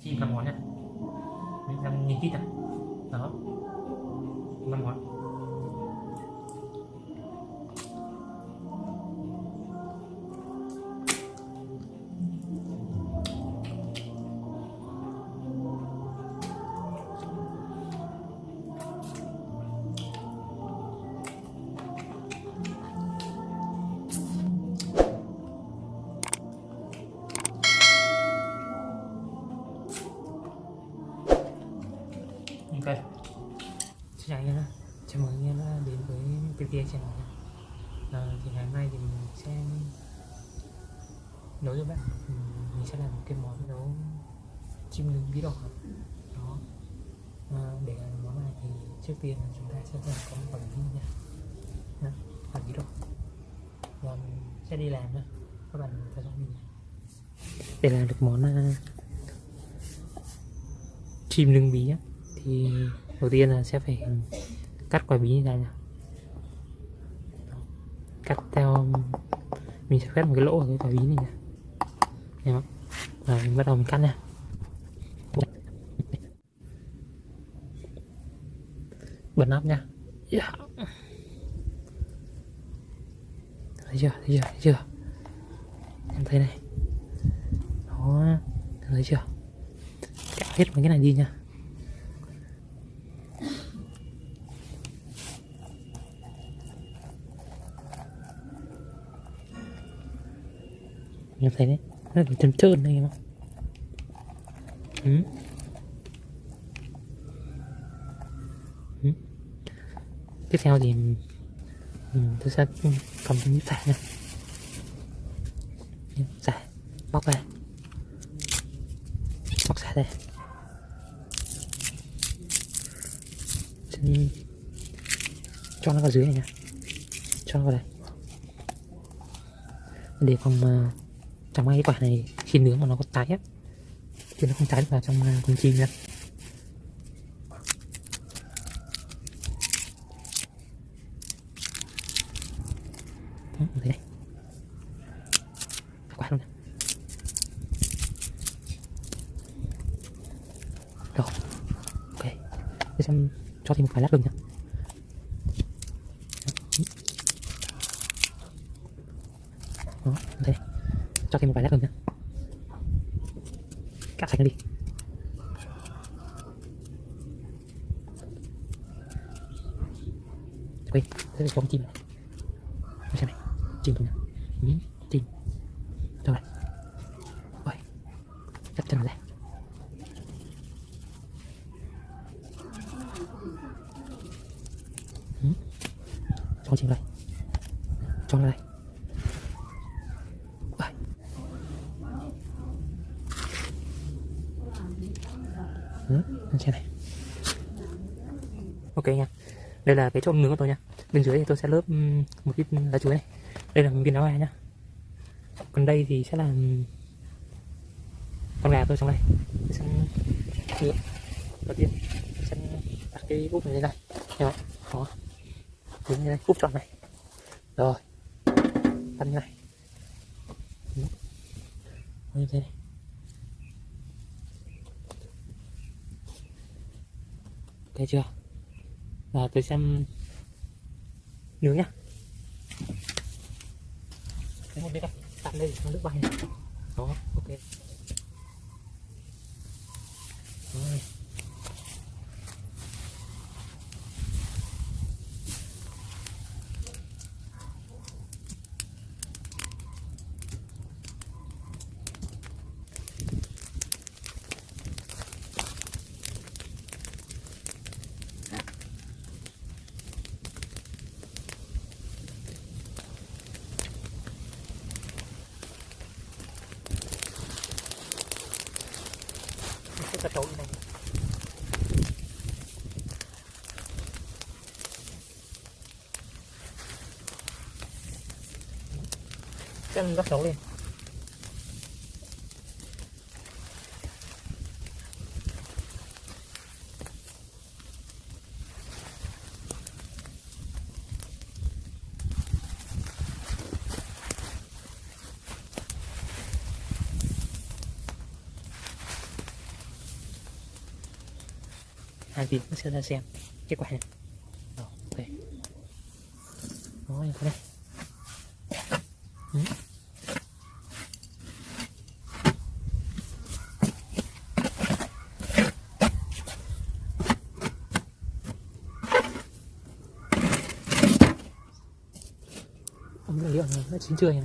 chim 5 ngón nha, mình nhìn kỹ nào, đó 5 ngón. Ok, xin chào anh em, chào mừng anh em đã đến với PTA channel. Thì ngày hôm nay thì mình sẽ nấu cho bạn, mình sẽ làm một cái món nấu chim lưng bí đỏ đó. Để làm món này thì trước tiên là chúng ta sẽ cần có một quả bí nha, quả bí đỏ, và mình sẽ đi làm nha, các bạn theo dõi mình. Để làm được món chim lưng bí á, thì đầu tiên là sẽ phải cắt quả bí như này nè, cắt theo, mình sẽ cắt một cái lỗ ở cái quả bí này nè, thấy không? Rồi mình bắt đầu mình cắt nha. Bật nắp nha. Yeah. Thấy chưa em thấy này, đó, thấy chưa, cạo hết mấy cái này đi nha. Em thấy đấy, nó bị trơn trơn đây không? Tiếp theo thì tôi sẽ cầm cái sải nha, sải bóc ra, bóc sải đây, cho nó vào dưới này nha, cho nó vào đây để phòng trong cái quả này khi nướng mà nó có tái á, chứ nó không tái vào trong con chim nha. Thế này quả luôn nè. Rồi ok, để xem cho thêm một vài lát gừng nha. Đó, đây này, cho thêm một vài lát gừng nha, cắt sạch nó đi. Ok, thế là cho con chim này, xem này, chim thôi nè, chim, rồi, ôi, cắt chân này, cho con chim đây, cho nó đây. Xem này. Ok nha, đây là cái chỗ nướng của tôi nha. Bên dưới thì tôi sẽ lớp một ít lá chuối này, đây là viên đá hoa nhá. Còn đây thì sẽ là con gà tôi trong đây. Sẽ nướng. Đầu tiên sẽ đặt cái úp này lên đây, thấy không? Đó, nướng như đây, úp tròn này. Rồi, ăn như này. Như thế này. Ok chưa? Rồi tôi xem nướng nhá. Cái một bên đây, tạm đây cho nước bay này. Đó, ok. Rồi. Cái cà chấu như này. Chân gấp chấu lên. 2 tiếng nó sẽ ra xem kết quả này. Rồi, ok. Đó, như thế này. Không biết liệu nó chín chưa nhỉ?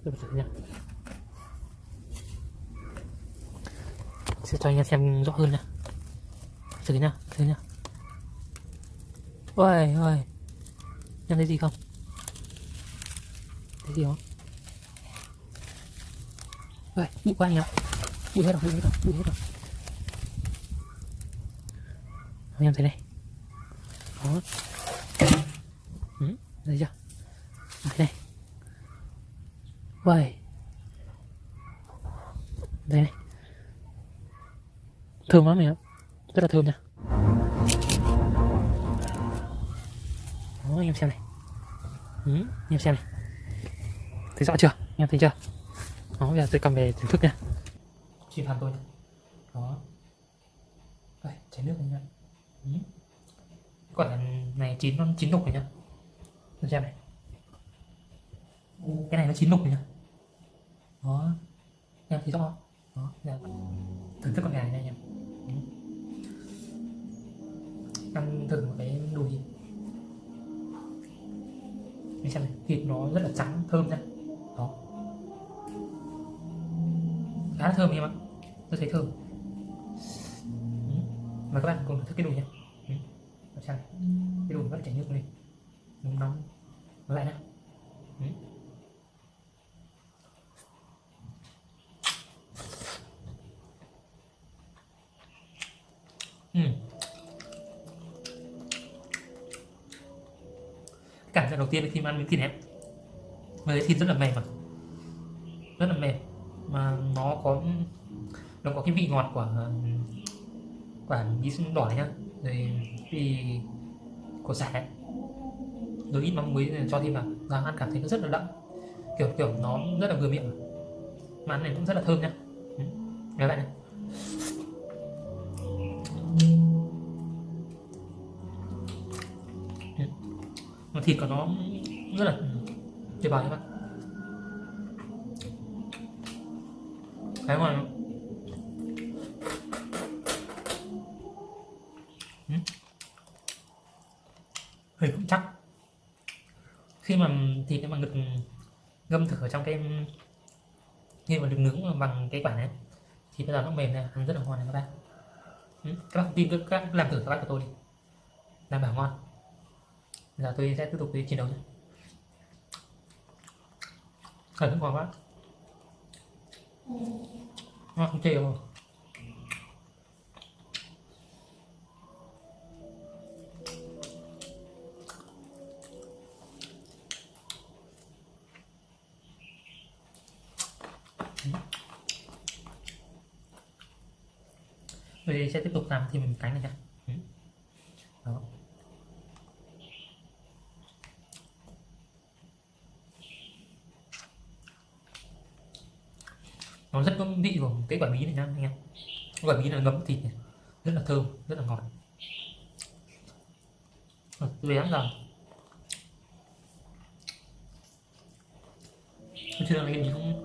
Tôi thử nha. Sẽ cho anh em xem rõ hơn nha. Thử nha, thử nha. Ôi ôi, em thấy gì không? Thấy gì không? Ôi, bụi quá anh ạ. Bụi hết rồi, bụi hết rồi, bụi hết rồi. Anh em thấy này. Đó. Thấy chưa? Đây này. Ôi. Đây này. Thơm lắm này, rất là thơm nha. Đó, anh em xem này. Anh em xem này. Thấy rõ chưa? Anh em thấy chưa? Đó, bây giờ tôi cầm về thưởng thức nha. Chỉ phản tôi nha. Đó. Đây, chén nước này nha. Quả này nó chín đục rồi nha. Anh xem này. Cái này nó chín đục rồi nha. Đó. Em thấy rõ không? Đó, bây giờ thưởng thức con gà này nha anh em. Ăn thử một cái đùi. Anh xem này, thịt nó rất là trắng, thơm nha. Đó. Khá là thơm em ạ. Tôi thấy thơm. Mời các bạn cùng thưởng thức cái đùi nha. Xem này, cái đùi rất là chảy nước lên. Nóng. Nói lại nè. Cảm giác đầu tiên khi mà ăn miếng thịt này, với thịt rất là mềm, rất là mềm, mà nó có cái vị ngọt của quả bí đỏ nhá, rồi vị của sả, rồi ít mắm muối cho thêm vào, và ăn cảm thấy nó rất là đậm, kiểu nó rất là vừa miệng, mà ăn này cũng rất là thơm nhá. Các bạn này. Mà thịt của nó rất là tuyệt vời các bạn. Cái ngon. Hơi cũng chắc. Khi mà thịt mà được ngâm thử ở trong cái, khi mà được nướng bằng cái quả này thì bây giờ nó mềm này, ăn rất là ngon này các bạn. Các bạn tin các làm thử các bạn của tôi đi, đảm bảo ngon. Bây giờ tôi sẽ tiếp tục đi chiến đấu nhé. Rất ngon quá. Ngon không chê đâu. Bây giờ sẽ tiếp tục làm thêm một cái này nha. Đó. Nó rất có vị của cái quả bí này nha anh em. Quả bí là ngấm thịt này, rất là thơm, rất là ngọt. Tôi ăn rồi. Tôi chưa nghe những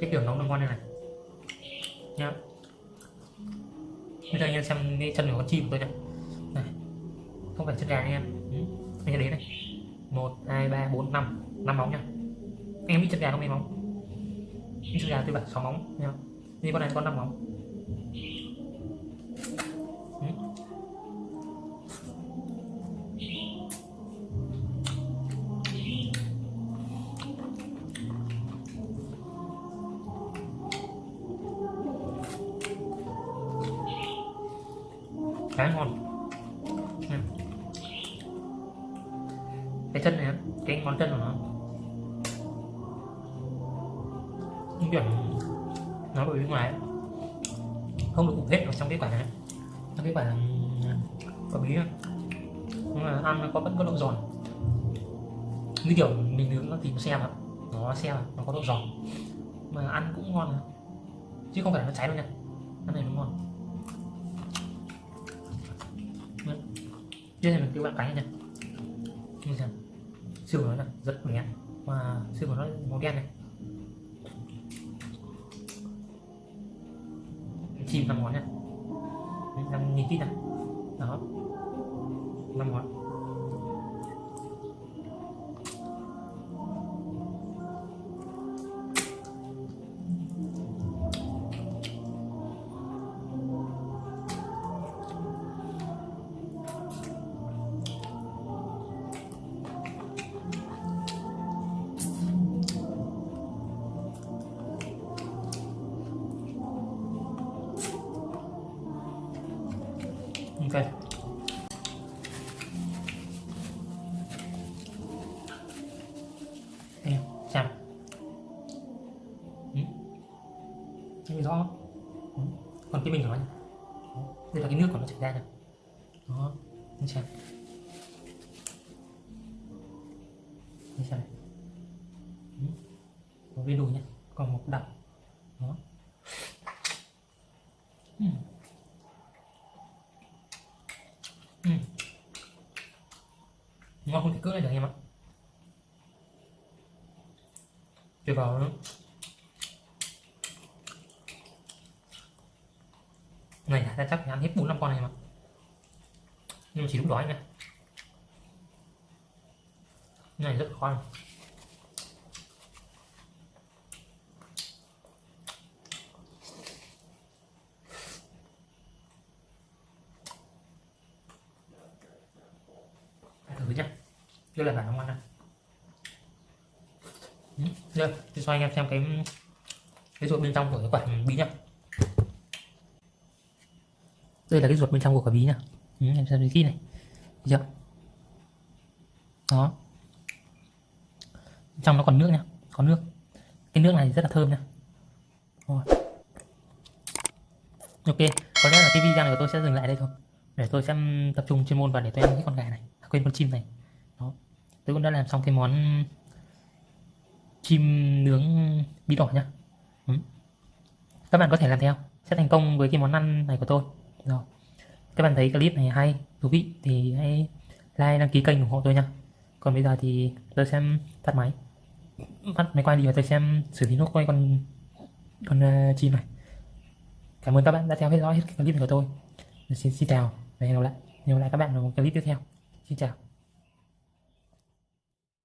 cái kiểu nấu nó ngon này này nhá. Bây giờ anh em xem cái chân của con chim của tôi này. Này, không phải chân gà anh em. Anh em đến này, 1, 2, 3, 4, 5 móng nha. Anh em biết chân gà không, mấy móng? Chân gà tôi bảo 6 móng nha. Nhưng con này có 5 móng. Khá ngon. Cái chân này, cái ngón chân của nó những kiểu nó bởi bên ngoài không được ủ hết ở trong cái quả này, trong cái quả bí này. Nhưng mà ăn nó vẫn có độ giòn, như kiểu mình nướng nó thì nó xe nó có độ giòn, mà ăn cũng ngon chứ không phải là nó cháy đâu nha. Ăn này nó ngon. Đây là mình tiêu bạn cái này như xem xương của nó là rất bé và xương của nó màu đen này. Cái chim 5 ngón này, đang nhìn kỹ này, đó 5 ngón. Ok. Đây, chạm. Thấy rõ. Còn cái mình nói này. Đây là cái nước của nó chảy ra này. Đó, anh xem. Anh xem này. Có viên đùi nhá, còn một đậm. Đó. Ngon không thể cưỡng lại được em ạ. Tuyệt vời nữa. Này ta chắc phải ăn hết 4-5 con này mà. Nhưng mà chỉ lúc đói nha. Này rất khó. Thử nhá. Đây là bản ngon này. Đây, tôi cho anh em xem cái ruột bên trong của cái quả bí nhá. Đây là cái ruột bên trong của quả bí nhá. Em xem kỹ này. Được chưa? Đó. Trong nó còn nước nhá, có nước. Cái nước này rất là thơm nhá. Rồi. Ok, có lẽ là cái video này của tôi sẽ dừng lại đây thôi. Để tôi sẽ tập trung chuyên môn và để tôi ăn cái con gà này, quên con chim này. Đó. Tôi cũng đã làm xong cái món chim nướng bí đỏ nhá. Các bạn có thể làm theo, sẽ thành công với cái món ăn này của tôi. Rồi. Các bạn thấy clip này hay, thú vị thì hãy like, đăng ký kênh ủng hộ tôi nha. Còn bây giờ thì tôi xem tắt máy quay đi và tôi xem xử lý nốt quay con chim này. Cảm ơn các bạn đã theo dõi hết clip này của tôi. Xin chào và hẹn gặp lại các bạn ở một clip tiếp theo. Xin chào.